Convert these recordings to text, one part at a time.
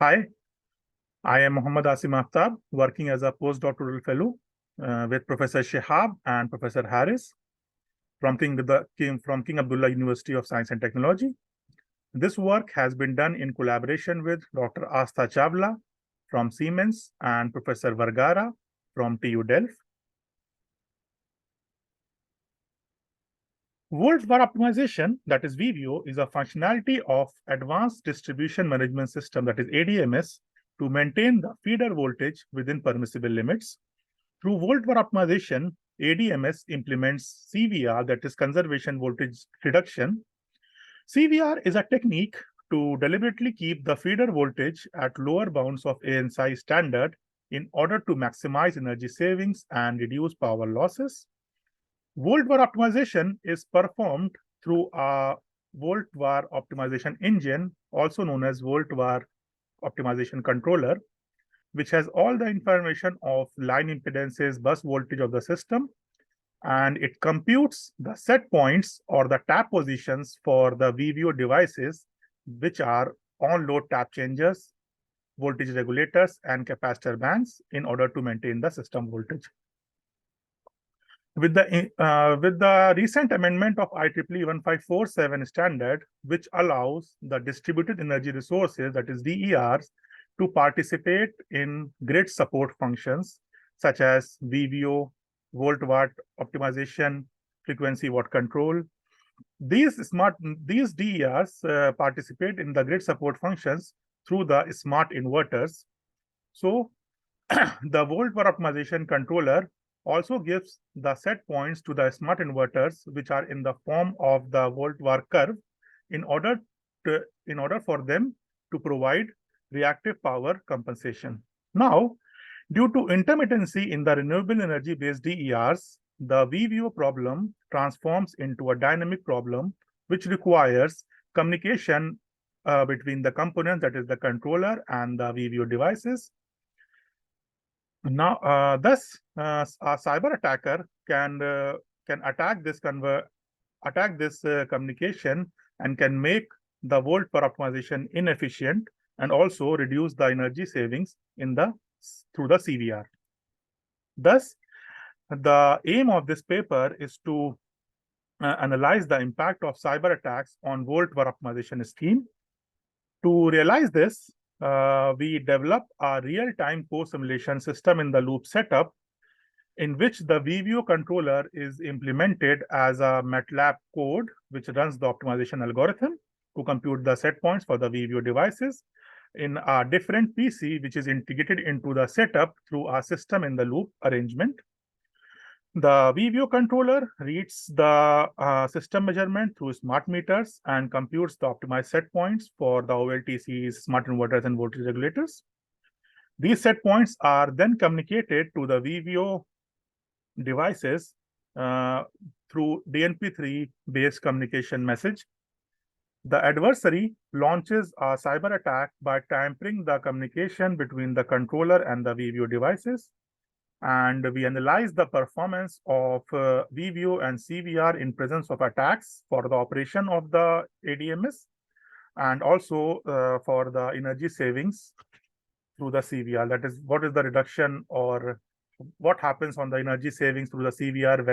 Hi, I am Mohammed Asim Aftab, working as a postdoctoral fellow with Professor Shihab and Professor Harris from King Abdullah University of Science and Technology. This work has been done in collaboration with Dr. Asta Chavla from Siemens and Professor Vergara from TU Delft. Volt VAR optimization, that is VVO, is a functionality of Advanced Distribution Management System, that is ADMS, to maintain the feeder voltage within permissible limits. Through volt VAR optimization, ADMS implements CVR, that is conservation voltage reduction. CVR is a technique to deliberately keep the feeder voltage at lower bounds of ANSI standard in order to maximize energy savings and reduce power losses. Volt VAR optimization is performed through a volt VAR optimization engine, also known as volt VAR optimization controller, which has all the information of line impedances, bus voltage of the system, and it computes the set points or the tap positions for the VVO devices, which are on-load tap changers, voltage regulators, and capacitor banks in order to maintain the system voltage. With the recent amendment of IEEE 1547 standard, which allows the distributed energy resources, that is DERs, to participate in grid support functions such as VVO, volt watt optimization, frequency watt control. These DERs participate in the grid support functions through the smart inverters. So the volt VAR optimization controller also gives the set points to the smart inverters, which are in the form of the volt VAR curve, in order for them to provide reactive power compensation. Now, due to intermittency in the renewable energy-based DERs, the VVO problem transforms into a dynamic problem, which requires communication between the components, that is the controller and the VVO devices. Now, thus, a cyber attacker can attack this communication and can make the volt VAR optimization inefficient and also reduce the energy savings through the CVR. Thus, the aim of this paper is to analyze the impact of cyber attacks on volt VAR optimization scheme. To realize this, we develop a real-time co-simulation system in the loop setup in which the VVO controller is implemented as a MATLAB code, which runs the optimization algorithm to compute the set points for the VVO devices in a different PC, which is integrated into the setup through a system in the loop arrangement. The VVO controller reads the system measurement through smart meters and computes the optimized set points for the OLTCs, smart inverters, and voltage regulators. These set points are then communicated to the VVO devices through DNP3-based communication message. The adversary launches a cyber attack by tampering the communication between the controller and the VVO devices. And we analyze the performance of VVO and CVR in presence of attacks for the operation of the ADMS and also for the energy savings through the CVR. That is, what is the reduction or what happens on the energy savings through the CVR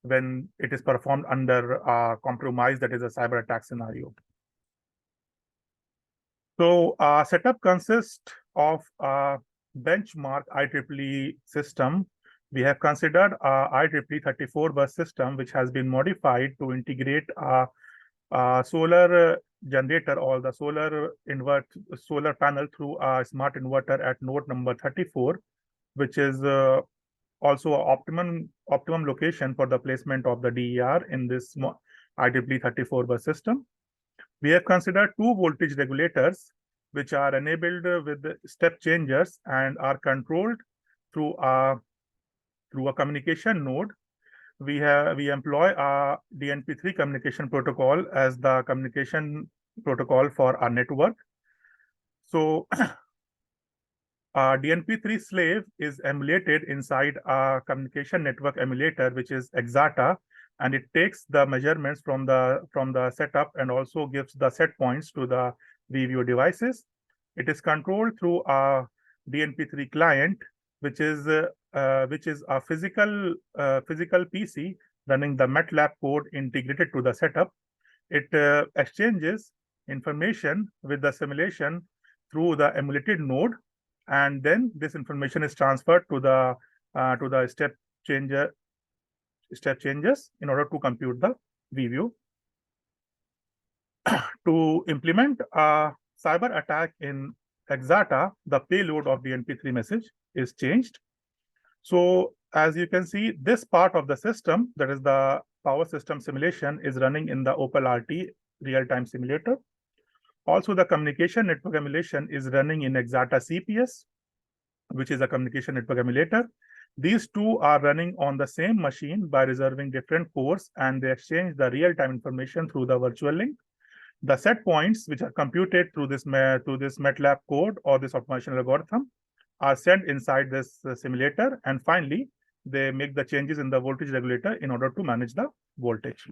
when it is performed under a compromise, that is a cyber attack scenario. So setup consists of a benchmark IEEE system. We have considered a IEEE 34 bus system, which has been modified to integrate a solar generator or the solar panel through a smart inverter at node number 34, which is also an optimum location for the placement of the DER in this IEEE 34 bus system. We have considered two voltage regulators, which are enabled with step changers and are controlled through a communication node. We employ a DNP3 communication protocol as the communication protocol for our network. So a DNP3 slave is emulated inside a communication network emulator, which is Exata, and it takes the measurements from the setup and also gives the set points to the VVO devices. It is controlled through a DNP3 client, which is a physical PC running the MATLAB code integrated to the setup. It exchanges information with the simulation through the emulated node, and then this information is transferred to the step changes in order to compute the VView. To implement a cyber attack in Exata, the payload of the NP3 message is changed. So as you can see, this part of the system, that is the power system simulation, is running in the OpenRT real-time simulator. Also, the communication network emulation is running in Exata CPS, which is a communication network emulator. These two are running on the same machine by reserving different cores, and they exchange the real-time information through the virtual link. The set points, which are computed through this MATLAB code or this optimization algorithm, are sent inside this simulator, and finally, they make the changes in the voltage regulator in order to manage the voltage.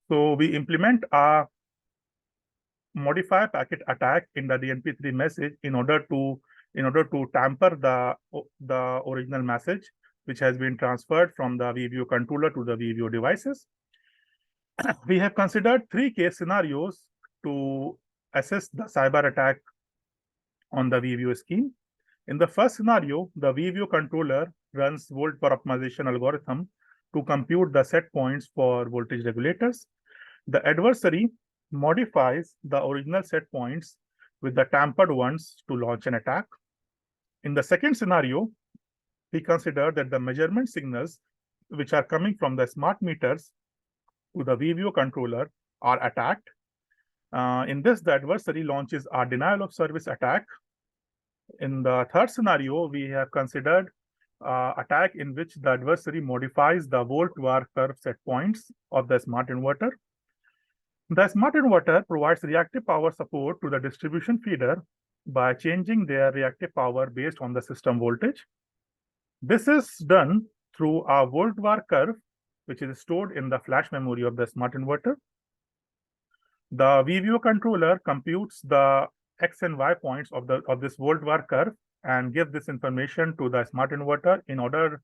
So we implement a modify packet attack in the DNP3 message in order to tamper the original message, which has been transferred from the VView controller to the VView devices. We have considered 3 case scenarios to assess the cyber attack on the VView scheme. In the first scenario, the VView controller runs volt per optimization algorithm to compute the set points for voltage regulators. The adversary modifies the original set points with the tampered ones to launch an attack. In the second scenario, we consider that the measurement signals which are coming from the smart meters to the VView controller are attacked. In this, the adversary launches a denial of service attack. In the third scenario, we have considered attack in which the adversary modifies the volt-VAR curve set points of the smart inverter. The smart inverter provides reactive power support to the distribution feeder by changing their reactive power based on the system voltage. This is done through a volt-VAR curve, which is stored in the flash memory of the smart inverter. The VView controller computes the X and Y points of this volt-VAR curve and gives this information to the smart inverter in order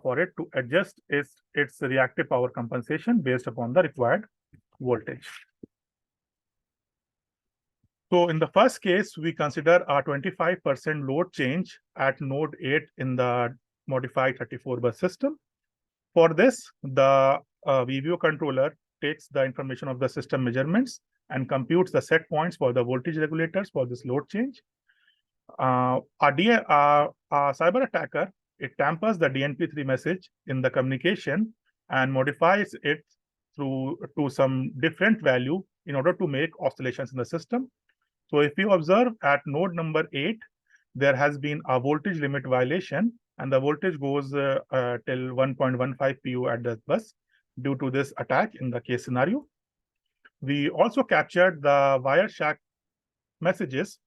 for it to adjust its reactive power compensation based upon the required voltage. So in the first case, we consider a 25% load change at node 8 in the modified 34-bus system. For this, the VView controller takes the information of the system measurements and computes the set points for the voltage regulators for this load change. A cyber attacker, it tampers the DNP3 message in the communication and modifies it to some different value in order to make oscillations in the system. So if you observe at node number 8, there has been a voltage limit violation, and the voltage goes till 1.15 pu at the bus due to this attack in the case scenario. We also captured the Wireshark messages,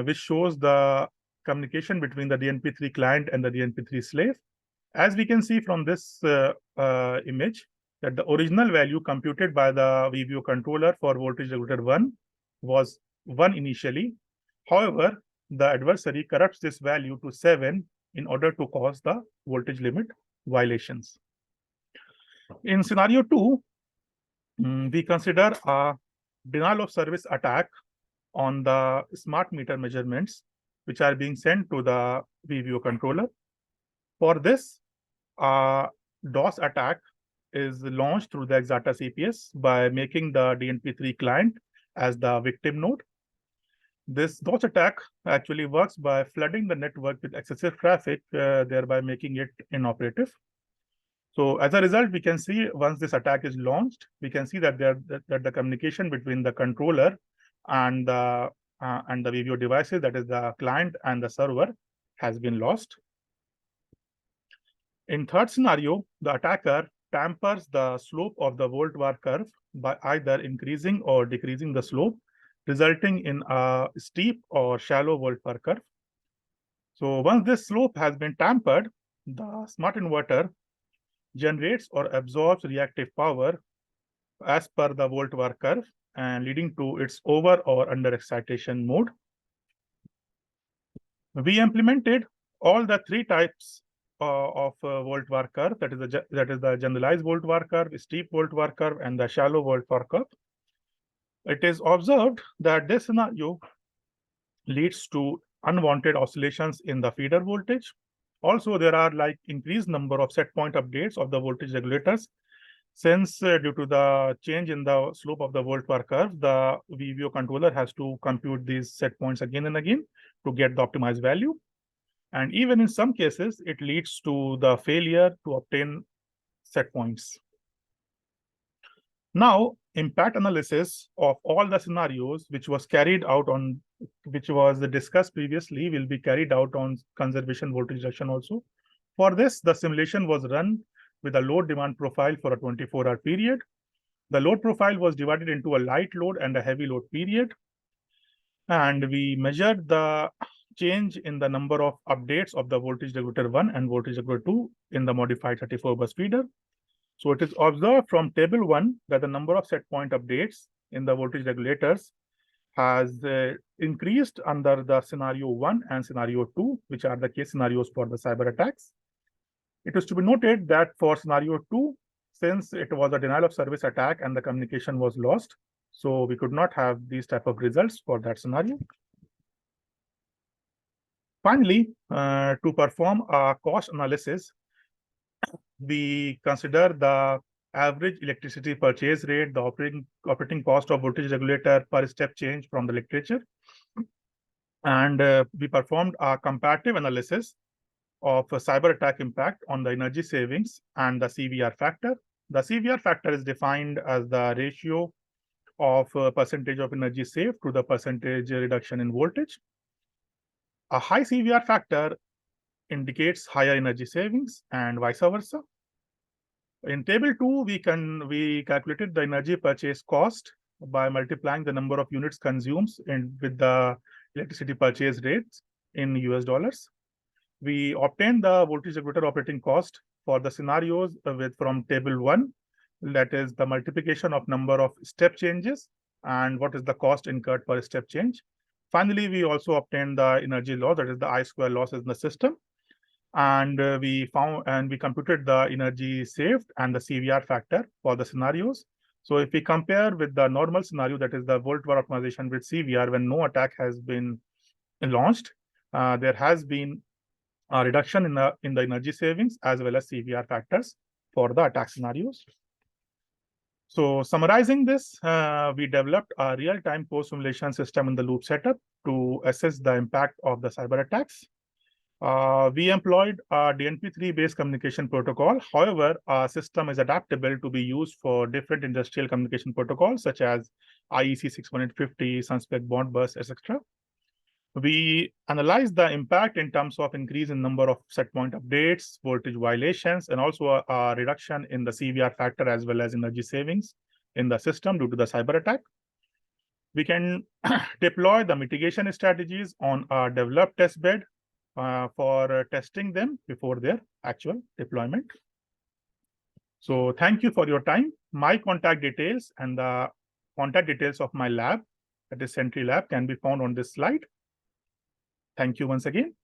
which shows the communication between the DNP3 client and the DNP3 slave. As we can see from this image, that the original value computed by the VView controller for voltage regulator 1 was 1 initially. However, the adversary corrupts this value to 7 in order to cause the voltage limit violations. In scenario 2, we consider a denial of service attack on the smart meter measurements, which are being sent to the VView controller. For this, DOS attack is launched through the Exata CPS by making the DNP3 client as the victim node. This DOS attack actually works by flooding the network with excessive traffic, thereby making it inoperative. So as a result, we can see once this attack is launched, we can see that the communication between the controller and the VView devices, that is the client and the server, has been lost. In third scenario, the attacker tampers the slope of the volt-VAR curve by either increasing or decreasing the slope, resulting in a steep or shallow volt-VAR curve. So once this slope has been tampered, the smart inverter generates or absorbs reactive power as per the volt VAR curve and leading to its over or under excitation mode. We implemented all the three types of volt VAR curve, that is the generalized volt VAR curve, steep volt VAR curve, and the shallow volt VAR curve. It is observed that this scenario leads to unwanted oscillations in the feeder voltage. Also, there are like increased number of set point updates of the voltage regulators. Since due to the change in the slope of the volt VAR curve, the VVO controller has to compute these set points again and again to get the optimized value. And even in some cases, it leads to the failure to obtain set points. Now, impact analysis of all the scenarios which was discussed previously will be carried out on conservation voltage reduction also. For this, the simulation was run with a load demand profile for a 24-hour period. The load profile was divided into a light load and a heavy load period. And we measured the change in the number of updates of the voltage regulator 1 and voltage regulator 2 in the modified 34-bus feeder. So it is observed from table 1 that the number of set point updates in the voltage regulators has increased under the scenario 1 and scenario 2, which are the case scenarios for the cyber attacks. It is to be noted that for scenario 2, since it was a denial of service attack and the communication was lost, so we could not have these type of results for that scenario. Finally, to perform a cost analysis, we consider the average electricity purchase rate, the operating cost of voltage regulator per step change from the literature. And we performed a comparative analysis of a cyber attack impact on the energy savings and the CVR factor. The CVR factor is defined as the ratio of percentage of energy saved to the percentage reduction in voltage. A high CVR factor indicates higher energy savings and vice versa. In table 2, we calculated the energy purchase cost by multiplying the number of units consumed with the electricity purchase rates in US dollars. We obtained the voltage regulator operating cost for the scenarios from table 1, that is the multiplication of number of step changes and what is the cost incurred per step change. Finally, we also obtained the energy loss, that is the I square losses in the system. And we computed the energy saved and the CVR factor for the scenarios. So if we compare with the normal scenario, that is the volt VAR optimization with CVR, when no attack has been launched, there has been a reduction in the energy savings as well as CVR factors for the attack scenarios. So summarizing this, we developed a real-time post-simulation system in the loop setup to assess the impact of the cyber attacks. We employed a DNP3-based communication protocol. However, our system is adaptable to be used for different industrial communication protocols such as IEC 61850, Sunspec Bond Bus, etc. We analyzed the impact in terms of increase in number of set point updates, voltage violations, and also a reduction in the CVR factor as well as energy savings in the system due to the cyber attack. We can deploy the mitigation strategies on a developed test bed for testing them before their actual deployment. So thank you for your time. My contact details and the contact details of my lab, that is Sentry Lab, can be found on this slide. Thank you once again.